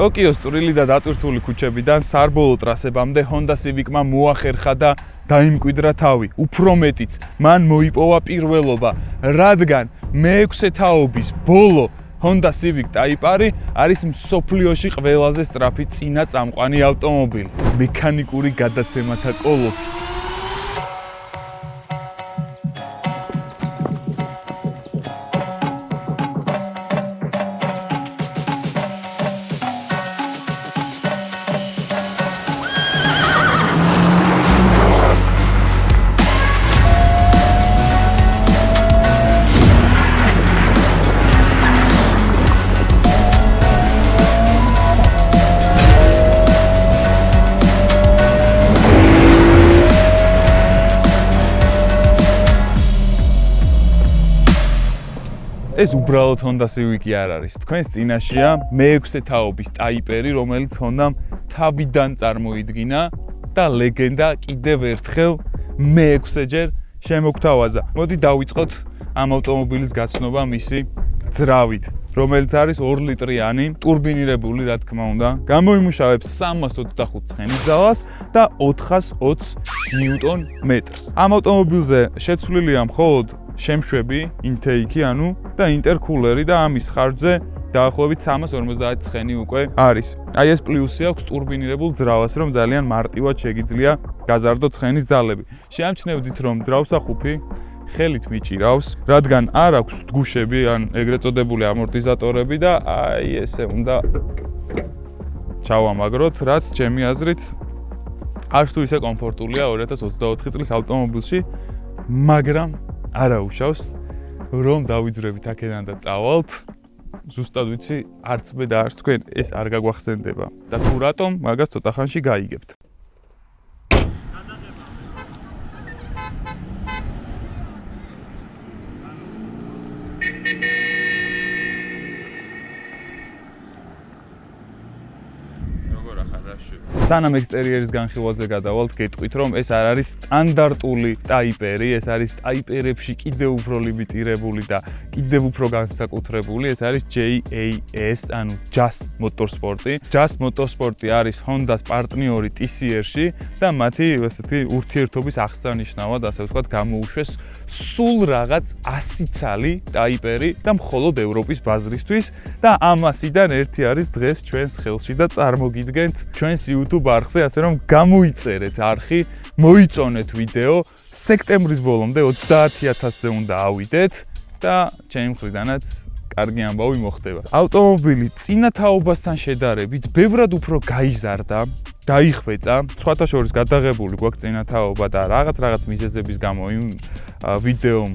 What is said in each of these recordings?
ტოკიოს წვრილი და დატვირთული ქუჩებიდან საბოლოო ტრასებამდე Honda Civic-მა მოახერხა და დაიმკვიდრა თავი. უფრო მეტიც, მან მოიპოვა პირველობა, რადგან მე-6 თაობის ბოლო Honda Civic Type R არის მსოფლიოში ყველაზე სწრაფი წინა წამყვანი ავტომობილი. მექანიკური გადაცემათა კოლოფი. ეს უბრალოდ Honda Civic-ი არ არის. თქვენს წინაშეა მე-6 თაობის Type R, რომელიც Honda-მ თავიდან წარმოიდგინა და ლეგენდა კიდევ ერთხელ მე-6-ჯერ შემოგთავაზა. მოდი დავიწყოთ ამ ავტომობილის გაცნობა მისი ძრავით, რომელიც არის 2 ლიტრიანი, ტურბინირებული, რა თქმა უნდა. გამოიმუშავებს 325 ცხენის ძალას და 420 ნიუტონ-მეტრს. ამ ავტომობილზე შეცვლილია მხოლოდ შემშვები, intake-ი, ანუ და intercooler-ი და ამის ხარჯზე დაახლოებით 350 ცხენი უკვე არის. აი ეს პლუსი აქვს ტურბინირებულ ძრავას, რომ ძალიან მარტივად შეგიძლია გაზარდო ცხენის ძალები. შეამჩნევდით, რომ ძრავსახუფი ხელით მიჭირავს, რადგან არ აქვს დგუშები, ან ეგრეთ წოდებული ამორტიზატორები და აი ესე უნდა ჩავამაგროთ, რაც ჩემი აზრით არც თუ ისე კომფორტულია 2024 წლის ავტომობილში, მაგრამ არაუშავს, რომ დავიძვრებით აქედან და წავალთ. ზუსტად ვიცი, არც მე და არც თქვენ ეს არ გაგვახსენდება. და თუ რატომ, მაგას ცოტა ხანში გაიგებთ. სანამ ექსტერიერის განხილვაზე გადავალთ, გეტყვით, რომ ეს არ არის სტანდარტული Type R, ეს არის Type R-ებში კიდევ უფრო ლიმიტირებული და კიდევ უფრო განსაკუთრებული, ეს არის JAS, ანუ JAS Motorsport-ი. JAS Motorsport-ი არის Honda-ს პარტნიორი TCR-ში და მათი ესეთი ურთიერთობის აღსანიშნავად, ასე ვთქვათ, გამოუშვეს სულ რაღაც 100 ცალი Type R და მხოლოდ ევროპის ბაზრისთვის და ამასიდან ერთი არის დღეს ჩვენს ხელში და წარმოგიდგენთ ჩვენს YouTube არხზე, ასე რომ გამოიწერეთ არხი, მოიწონეთ ვიდეო, სექტემბრის ბოლომდე 30,000-ზე უნდა ავიდეთ და ჩემი მხრიდანაც კარგი ამბავი მოხდება. ავტომობილი წინა თაობასთან შედარებით ბევრად უფრო გაიზარდა, დაიხვეწა, სხვათა შორის გადაღებული გვაქვს წინა თაობა და რაღაც მიზეზების გამო იმ ვიდეომ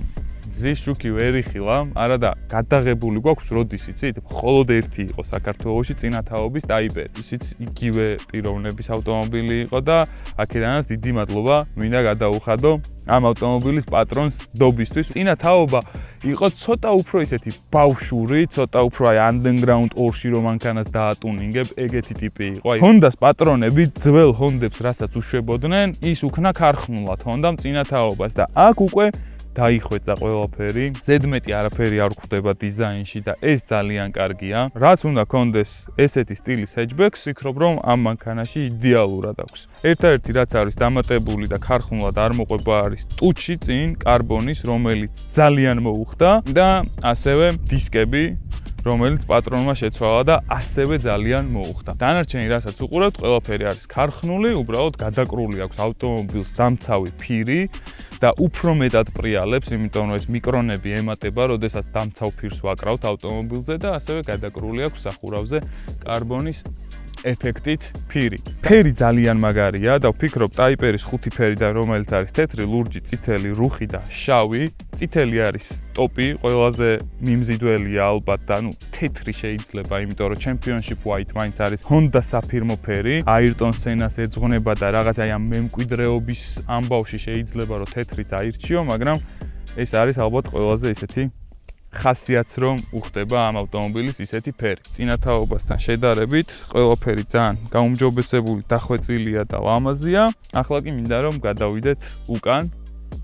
ზის შუქი ვერ იხილა, არა და გადაღებული გვაქვს როდის იცით? მხოლოდ ერთი იყო საქართველოში წინა თაობის Type R. ისიც იგივე პიროვნების ავტომობილი იყო და აქედანაც დიდი მადლობა მინდა გადაუხადო ამ ავტომობილის პატრონს დობისთვის. წინა თაობა იყო ცოტა უფრო ისეთი ბავშვური, ცოტა უფრო აი underground ორში რომ მანქანას დაატუნინგებ, ეგეთი ტიპი იყო. აი Honda-ს პატრონები ძველ Honda-ებს რასაც უშვებოდნენ, ის უქნა ქარხნულად Honda-მ წინა თაობას და აქ უკვე დაიხვეწა ყველაფერი. ზედმეტი არაფერი არ გვხვდება დიზაინში და ეს ძალიან კარგია. რაც უნდა კონდეს ესეთი სტილის hatchbacks, ვფიქრობ, რომ ამ მანქანაში იდეალურად აქვს. ერთადერთი რაც არის დამატებული და ქარხნულად არ მოყვება არის ტუჩი წინ კარბონის, რომელიც ძალიან მოუხდა და ასევე დისკები, რომელიც პატრონმა შეცვალა და ასევე ძალიან მოუხდა. დანარჩენი რასაც უყურებთ, ყველაფერი არის ქარხნული, უბრალოდ გადაკრული აქვს ავტომობილს დამცავი ფირი და უფრო მეტად პრიალებს, იმიტომ რომ ეს მიკრონები ემატება, როდესაც დამცავ ფირს ვაკრავთ ავტომობილზე და ასევე გადაკრული აქვს სახურავზე კარბონის ეფექტით ფირი. ფერი ძალიან მაგარია და ვფიქრობ Type R-ის 5 ფერიდან, რომელიც არის თეთრი, ლურჯი, წითელი, რუხი და შავი. წითელი არის ტოპი, ყველაზე მიმზიდველია ალბათ და თეთრი შეიძლება, იმიტომ რომ Championship White მაინც არის Honda საფირმო ფერი. Ayrton Senna-ს ეძღვნება და რაღაც აი ამ მემკვიდრეობის ამბავში შეიძლება რომ თეთრიც აირჩიო, მაგრამ ეს არის ალბათ ყველაზე ისეთი ხასიათს რომ უხდება ამ ავტომობილის ისეთი ფერი. წინა თაობასთან შედარებით ყველაფერი ძალიან გაუმჯობესებული, დახვეწილია და ლამაზია. ახლა კი მინდა რომ გადავიდეთ უკან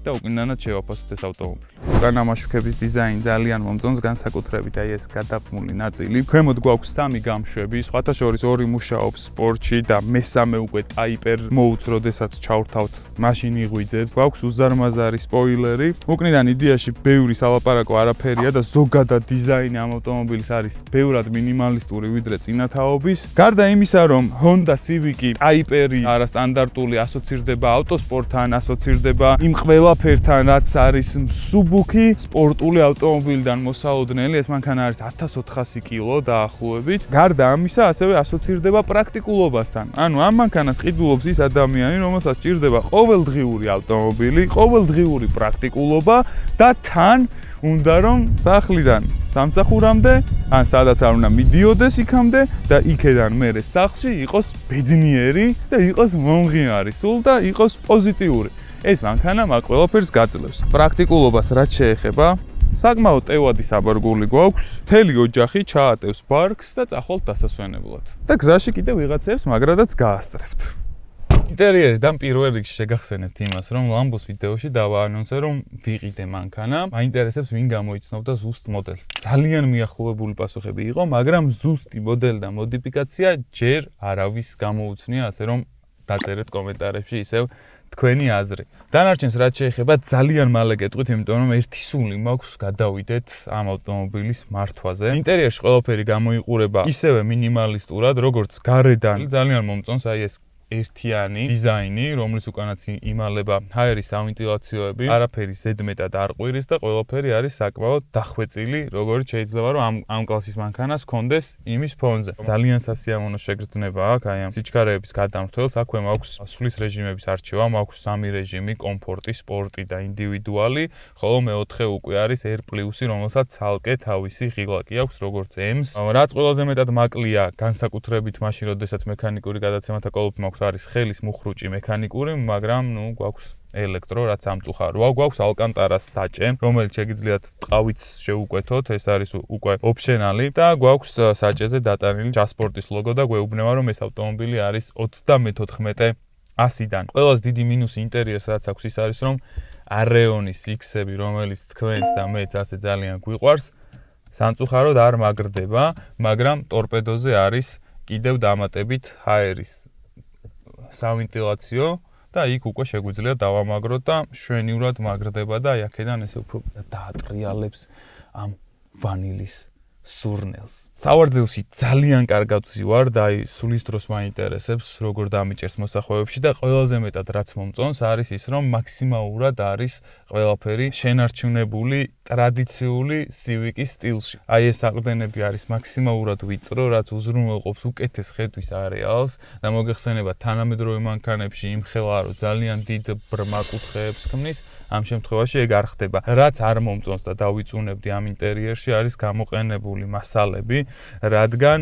და უკანაც შევაფასოთ ეს ავტომობილი. უკანამაშუქების დიზაინი ძალიან მომწონს, განსაკუთრებით აი ეს გადაბმული ნაწილი. ქვემოთ გვაქვს 3 გამშვები, სხვათა შორის 2 მუშაობს სპორტში და მესამე უკვე ტაიპერ მოუც, როდესაც ჩავრთავთ, მაშინ იღვიძებთ. გვაქვს უზარმაზარი სპოილერი. უკნიდან იდეაში ბევრი სალაპარაკო არაფერია და ზოგადად დიზაინი ამ ავტომობილის არის ბევრად მინიმალისტური ვიდრე წინათაობის. გარდა იმისა, რომ Honda Civic ტაიპერი არასტანდარტული ასოცირდება ავტოსპორტთან, ასოცირდება იმ ყველაფერთან, რაც არის მსუბუქი სპორტული ავტომობილიდან მოსალოდნელი, ეს მანქანა არის 1400 კილო დაახლოებით. გარდა ამისა, ასევე ასოცირდება პრაქტიკულობასთან. ანუ ამ მანქანას ყიდულობს ის ადამიანი, რომელსაც ჭირდება ყოველდღიური ავტომობილი, ყოველდღიური პრაქტიკულობა და თან უნდა რომ სახლიდან სამსახურამდე, ან სადაც არ უნდა მიდიოდეს იქამდე და იქედან მერე სახლში იყოს ბედნიერი და იყოს მომღიმარი სულ და იყოს პოზიტიური. ეს მანქანა მაგ ყველაფერს გაძლევს. პრაქტიკულობას რაც შეეხება, საკმაოდ ტევადი საბარგული გვაქვს, მთელი ოჯახი ჩაატევს ბარგს და წახვალთ დასასვენებლად. და გზაში კიდე ვიღაცებს მაგრადაც გაასწრებთ. ინტერიერიდან პირველ რიგში შეგახსენებთ იმას, რომ Lambos ვიდეოში დავაანონსე, რომ ვიყიდე მანქანა, მაინტერესებს ვინ გამოიცნობდა ზუსტ მოდელს. ძალიან მიახლოებული პასუხები იყო, მაგრამ ზუსტი მოდელი და მოდიფიკაცია ჯერ არავის გამოუცნია, ასე რომ დაწერეთ კომენტარებში ისევ თქვენი აზრი. დანარჩენს რაც შეეხება ძალიან მალე გეტყვით, იმიტომ რომ ერთი სული მაქვს გადავიდეთ ამ ავტომობილის მართვაზე. ინტერიერში ყველაფერი გამოიყურება ისევე მინიმალისტურად, როგორც გარედან. ძალიან მომწონს აი ეს ერთიანი დიზაინი, რომლის უკანაც იმალება ჰაერის ავენტილაციოები, არაფერი ზედმეტად არ ყვირის და ყველაფერი არის საკმაოდ დახვეწილი, როგორც შეიძლება რომ ამ კლასის მანქანას ჰქონდეს იმის ფონზე. ძალიან სასიამოვნო შეგრძნება აქვს აი ამ სიჩქარეების გადამრთველს, აქვე მაქვს სulis რეჟიმების არჩევა, მაქვს 3 რეჟიმი, კომფორტი, სპორტი და ინდივიდუალი, ხოლო მეოთხე უკვე არის R+, რომელსაც ცალკე თავისი ღილაკი აქვს, როგორც M-ს. რაც ყველაზე მეტად მაკლია, განსაკუთრებით მაშინ, როდესაც მექანიკური გადაცემათა კოლოფი მაქვს არის ხელის მუხრუჭი მექანიკური, მაგრამ გვაქვს ელექტრო, რაც ამწუხაროა. გვაქვს ალკანტარას საჭე, რომელიც შეგიძლიათ ტყავით შეუკვეთოთ, ეს არის უკვე ოპშენალი და გვაქვს საჭეზე დატანილი ჯასპორტის ლოგო და გვეუბნება, რომ ეს ავტომობილი არის 34-100-დან. ყველაზე დიდი მინუსი ინტერიერს რაც აქვს ის არის, რომ არეონის X-ები, რომელიც თქვენს და მეც ასე ძალიან გვიყვარს, სამწუხაროდ არ მაგრდება, მაგრამ ტორპედოზე არის კიდევ დამატებით ჰაერის სავენტილაციო და იქ უკვე შეგვიძლია დავამაგროთ და შვენივრად მაგრდება და აი აქედან ესე უფრო დაატრიალებს ამ ვანილის სურნელს. სავარძელში ძალიან კარგად ვზივარ და აი სulis დროს მაინტერესებს როგორ დამიჭერს მოსახვეებში და ყველაზე მეტად რაც მომწონს არის ის რომ მაქსიმალურად არის ყველაფერი შენარჩუნებული ტრადიციული Civic-ის სტილში. აი ეს საყრდენები არის მაქსიმალურად ვიწრო, რაც უზრუნველყოფს უკეთეს ხედვის არეალს და მოგეხსენება თანამედროვე მანქანებში იმხელა რომ ძალიან დიდ ბრმა კუთხეებს ქმნის, ამ შემთხვევაში ეგ არ ხდება. რაც არ მომწონს და დავიწუნებდი ამ ინტერიერში არის გამოყენებული მასალები, რადგან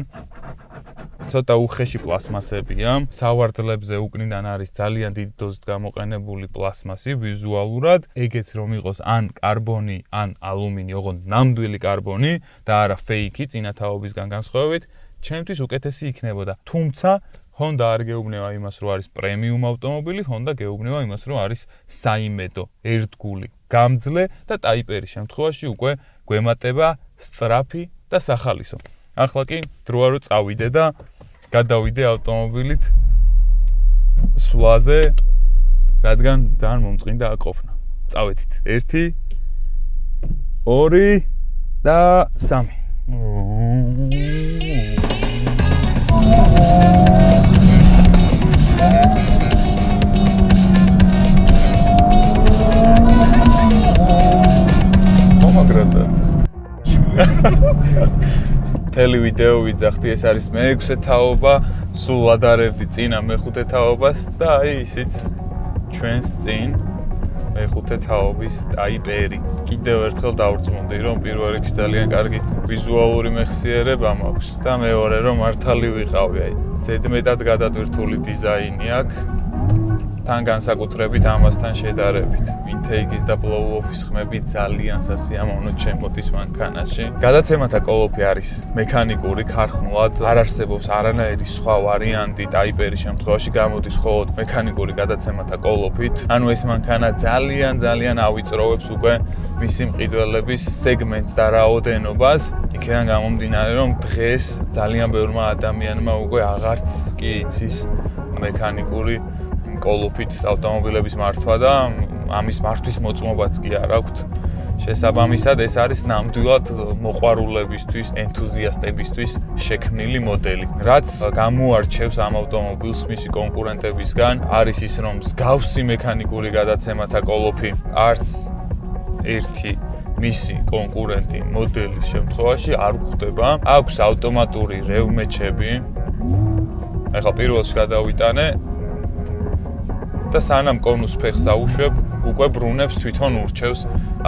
ცოტა უხეში პლასმასებია. სავარძლებზე უკნიდან არის ძალიან დიდი დოზით გამოყენებული პლასმასი ვიზუალურად, ეგეც რომ იყოს ან კარბონი, ან ალუმინი, ოღონდ ნამდვილი კარბონი და არა ფეიქი წინათაობისგან განსხვავებით, ჩემთვის უკეთესი იქნებოდა. თუმცა Honda არ გეუბნება იმას, რომ არის პრემიუმ ავტომობილი, Honda გეუბნება იმას, რომ არის საიმედო, ერთგული, გამძლე და ტაიპერი შემთხვევაში უკვე გვემატება სწრაფი და სახალისო. ახლა კი დროა რომ წავიდე და გადავიდე ავტომობილით სვლაზე, რადგან ძალიან მომწყინდა აკოფნა. წავედით. 1 2 და 3. მთელი ვიდეო ვიძახდი, ეს არის მე-6 თაობა, სულ ადარებდი წინა მე-5 თაობას და აი ისიც ჩვენს წინ მე-5 თაობის ტაიპერი. კიდევ ერთხელ დავრწმუნდი, რომ პირველ რიგში ძალიან კარგი ვიზუალური მეხსიერება მაქვს და მეორე რომ მართალი ვიყავი, აი ზედმეტად გადატვირთული დიზაინი აქვს. თან განსაკუთრებით ამასთან შედარებით. Intake-ის და blow-off-ის ხმები ძალიან სასიამოვნოდ შემოდის მანქანაში. გადაცემათა კოლოფი არის მექანიკური, ქარხნულად, არ არსებობს არანაირი სხვა ვარიანტი Type-რის შემთხვევაში გამოდის მხოლოდ მექანიკური გადაცემათა კოლოფით. ანუ ეს მანქანა ძალიან ავიწროვებს უკვე მისი მყიდველების სეგმენტს და რაოდენობას. იქიდან გამომდინარე, რომ დღეს ძალიან ბევრმა ადამიანმა უკვე აღარც კი იცის მექანიკური კოლოფით ავტომობილების მართვა და ამის მართვის მოწმობაც კი არ აქვთ. შესაბამისად, ეს არის ნამდვილად მოყვარულებისთვის, ენთუზიასტებისთვის შექმნილი მოდელი. რაც გამოარჩევს ამ ავტომობილს მისი კონკურენტებისგან, არის ის, რომ მსგავსი მექანიკური გადაცემათა კოლოფი არც ერთი მისი კონკურენტი მოდელის შემთხვევაში არ გვხვდება. აქვს ავტომატური რევმეჩები. ახლა პირველში გადავიტანე და სანამ კონუს ფეხს აუშვებ, უკვე ბრუნებს თვითონ ურჩევს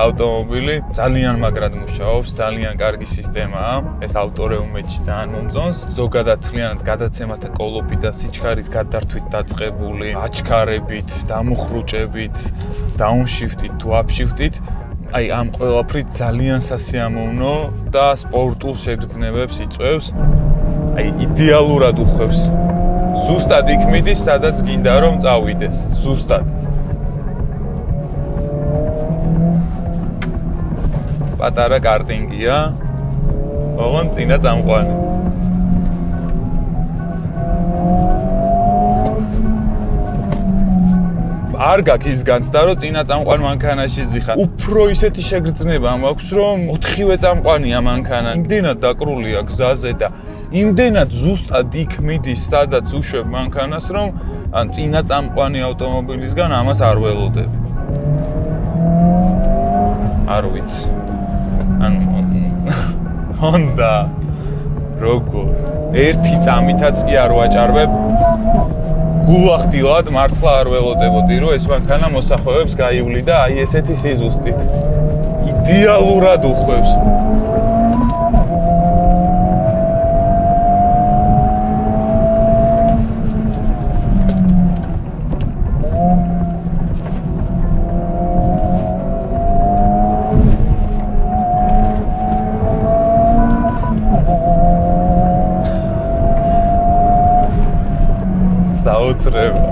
ავტომობილი. ძალიან მაგრად მუშაობს, ძალიან კარგი სისტემაა. ეს ავტორევმეჩი ძალიან მომწონს. ზოგადად თლიანად გადაცემათა კოლოფი და სიჩქარის გადართვით დაწყებული, აჩქარებით, დამუხრუჭებით, დაუნშიფტით თუ აპშიფტით. აი ამ ყველაფრით ძალიან სასიამოვნო და სპორტულ შეგრძნებებს იწვევს. აი იდეალურად უხვევს. ზუსტად იქ მიდის, სადაც გინდა რომ წავიდეს. ზუსტად. პატარა კარტინგია. ოღონდ წინა წამყვანი. არ გაქვს ის განცდა, რომ წინა წამყვან მანქანაში ზიხარ. უფრო ისეთი შეგრძნება მაქვს, რომ 4-ვე წამყვანია მანქანა. იმდენად დაკრულია გზაზე და იმდენად ზუსტად იქ მიდის, სადაც უშვებ მანქანას, რომ ან წინა წამყვანი ავტომობილისგან ამას არ ველოდებ. არ ვიცი. ანუ Honda როგორ ერთი წამითაც კი არ ვაჭარბებ. გულახდილად მართლა არ ველოდებოდი, რომ ეს მანქანა მოსახვევებს გაივლი და აი ესეთი სიზუსტით. იდეალურად უხვევს. საოცრება.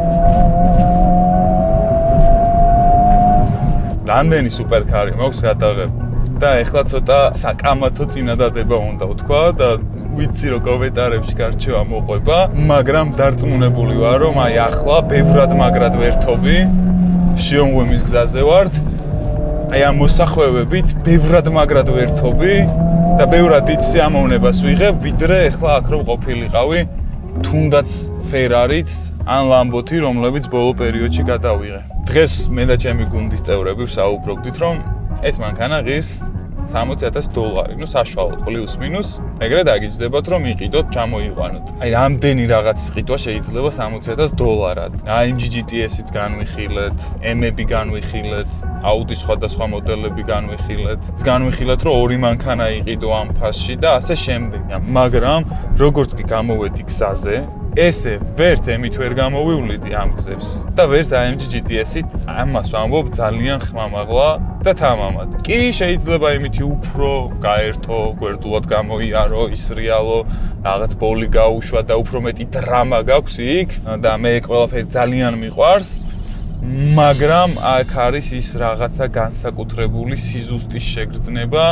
რამდენი სუპერკარი მაქვს გადაღებული და ეხლა ცოტა საკამათო წინადადება უნდა ვთქვა და ვიცი რომ კომენტარებში გარჩევა მოყვება, მაგრამ დარწმუნებული ვარ რომ აი ახლა ბევრად მაგრად ვერთობი, შიომღვიმის გზაზე ვართ. აი ამ მოსახვევებით ბევრად მაგრად ვერთობი და ბევრად დიდ სიამოვნებას ვიღებ, ვიდრე ეხლა აქ რომ ყოფილიყავი, თუნდაც Ferrari-თ ან Lambo-თი, რომლებიც ბოლო პერიოდში გადავიღე. დღეს მე და ჩემი გუნდის წევრები ვსაუბრობდით, რომ ეს მანქანა ღირს $60,000, ნუ საშუალოდ პლუს მინუს, ეგრე დაგიჯდებათ, რომ იყიდოთ, ჩამოიყვანოთ. აი რამდენი რაღაცის ყიდვა შეიძლება $60,000-ად. AMG GTS-იც განვიხილეთ, M-ები განვიხილეთ, Audi სხვადასხვა მოდელები განვიხილეთ. განვიხილეთ, რომ ორი მანქანა იყიდო ამ ფასში და ასე შემდეგ. მაგრამ როგორც კი გამოვედი გზაზე, ესე ვერც M-ით ვერ გამოვივლიდი ამ გზებს და ვერც AMG GTS-ით, ამას ვამბობ ძალიან ხმამაღლა და თამამად. კი შეიძლება იმითი უფრო გაერთო, გვერდულად გამოიარო, ისრიალო, რაღაც ბოლი გაუშვა და უფრო მეტი დრამა გაქვს იქ და მე ყველაფერი ძალიან მიყვარს, მაგრამ აქ არის ის რაღაცა განსაკუთრებული სიზუსტის შეგრძნება,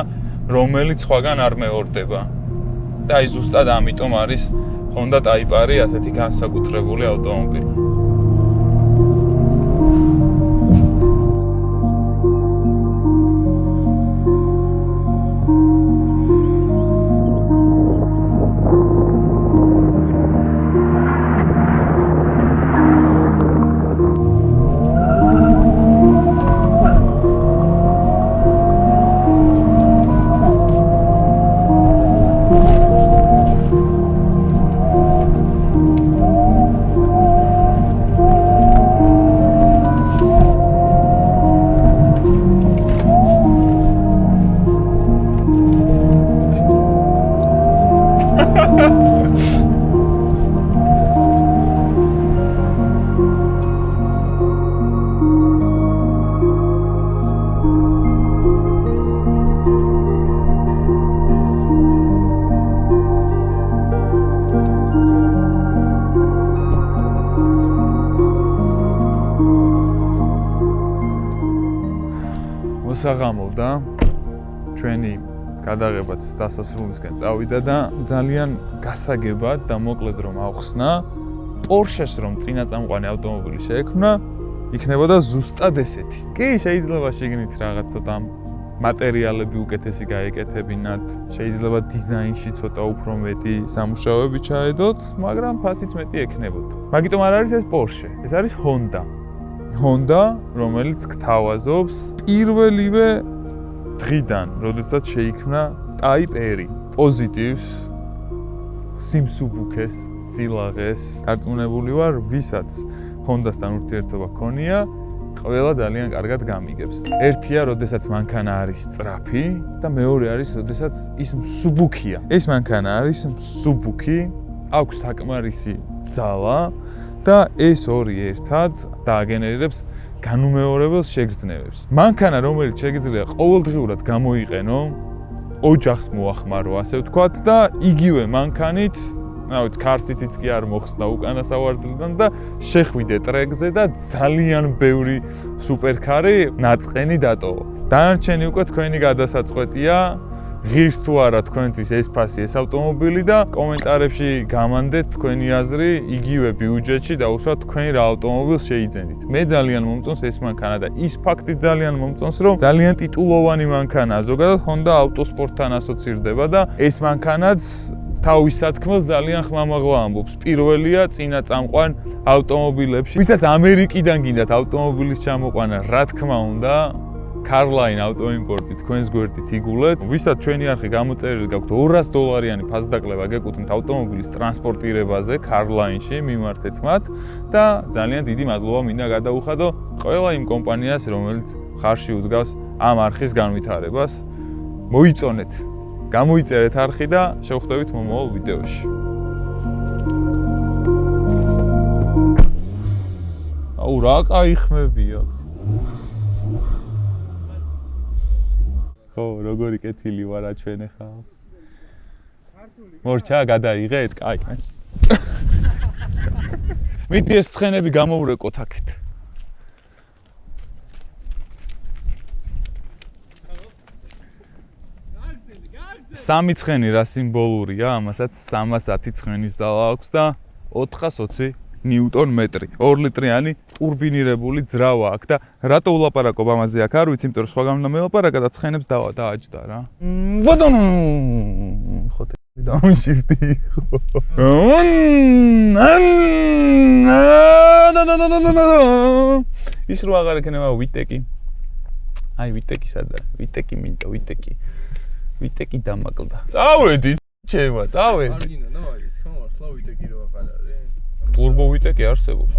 რომელიც სხვაგან არ მეორდება. და აი ზუსტად ამიტომ არის Honda Type-R ასეთი განსაკუთრებული ავტომობილი. მოსაღამოვდა ჩვენი გადაღებაც დასასრულისკენ წავიდა და ძალიან გასაგებად და მოკლედ რომ ავხსნა Porsche-ს რომ წინაწამყვანი ავტომობილი შეექმნა იქნებოდა ზუსტად ესეთი. კი, შეიძლება შეგნით რაღაც ცოტა მატერიალები უკეთესი გაეკეთებინათ, შეიძლება დიზაინში ცოტა უფრო მეტი სამუშაოები ჩაედოთ, მაგრამ ფასიც მეტი ექნებოდა. მაგიტომ არ არის ეს Porsche, ეს არის Honda. Honda, რომელიც გთავაზობს პირველივე დღიდან, როდესაც შეიქმნა Type R. პოზიტივს, სიმსუბუქეს, სილაღეს, დარწმუნებული ვარ, ვისაც Honda-სთან ურთიერთობა ქონია, ყველა ძალიან კარგად გამიგებს. ერთია, როდესაც მანქანა არის სწრაფი და მეორე არის, როდესაც ის მსუბუქია. ეს მანქანა არის მსუბუქი, აქვს საკმარისი ძალა და ეს ორი ერთად დააგენერირებს განუმეორებელ შეგრძნებებს. მანქანა, რომელიც შეგიძლია ყოველდღიურად გამოიყენო, ოჯახს მოახმარო, ასე ვთქვათ და იგივე მანქანით ქარსითიც კი არ მოხსნა უკანა სავარძლიდან და შეხვიდე ტრეკზე და ძალიან ბევრი სუპერკარი ნაწყენი დატოვა. დანარჩენი უკვე თქვენი გადასაწყვეტია, ღირს თუ არა თქვენთვის ეს ფასი ეს ავტომობილი და კომენტარებში გამანდეთ თქვენი აზრი იგივე ბიუჯეტში და უშუალოდ თქვენ რა ავტომობილს შეიძენით. მე ძალიან მომწონს ეს მანქანა და ის ფაქტი ძალიან მომწონს, რომ ძალიან ტიტულოვანი მანქანაა. ზოგადად Honda ავტოსპორტთან ასოცირდება და ეს მანქანაც თავის სათქმელს ძალიან ხმამაღლა ამბობს. პირველია წინაწამყვან ავტომობილებში. ვისაც ამერიკიდან გინდათ ავტომობილის ჩამოყვანა, რა თქმა უნდა, Carline ავტოიმპორტი თქვენს გვერდით იგულეთ. ვისაც ჩვენი არხი გამოწერილი გაქვთ $200 ფასდაკლება გეკუთვნით ავტომობილის ტრანსპორტირებაზე Carline-ში, მიმართეთ მათ და ძალიან დიდი მადლობა მინდა გადაუხადო ყველა იმ კომპანიას, რომელიც ხარში უდგავს ამ არხის განვითარებას. მოიწონეთ გამოიწერეთ არხი და შევხვდებით მომავალ ვიდეოში. აუ რა კაი ხმებია. ხო, როგორი კეთილი ვარა ჩვენ ახლა. მორჩა გადაიღეთ, კაი. მიდი ეს ცხენები გამოვრეკოთ აქეთ. სამი ცხენი რა სიმბოლურია, ამასაც 310 ცხენის ძალა აქვს და 420 ნიუტონ-მეტრი. 2 ლიტრიანი ტურბინირებული ძრავა აქვს და რატო ვლაპარაკობ ამაზე აქ არ ვიცი, იმიტომ რომ სხვაგან უნდა მელაპარაკა და ცხენებს დააჯდა რა. ვადონო! ხოთე დამშიფტი ხო. ის რო აღარ ექნება ვიტეკი. აი ვიტეკი სადა? ვიტეკი მინდა, ვიტეკი. ვიტეკი დამაკლდა. წავედი, ჩემა, წავედი. არ გინდა, ნავის, ხო, ახლა ვიტეკი რო აღარ არის. ტურბო ვიტეკი არსებობს.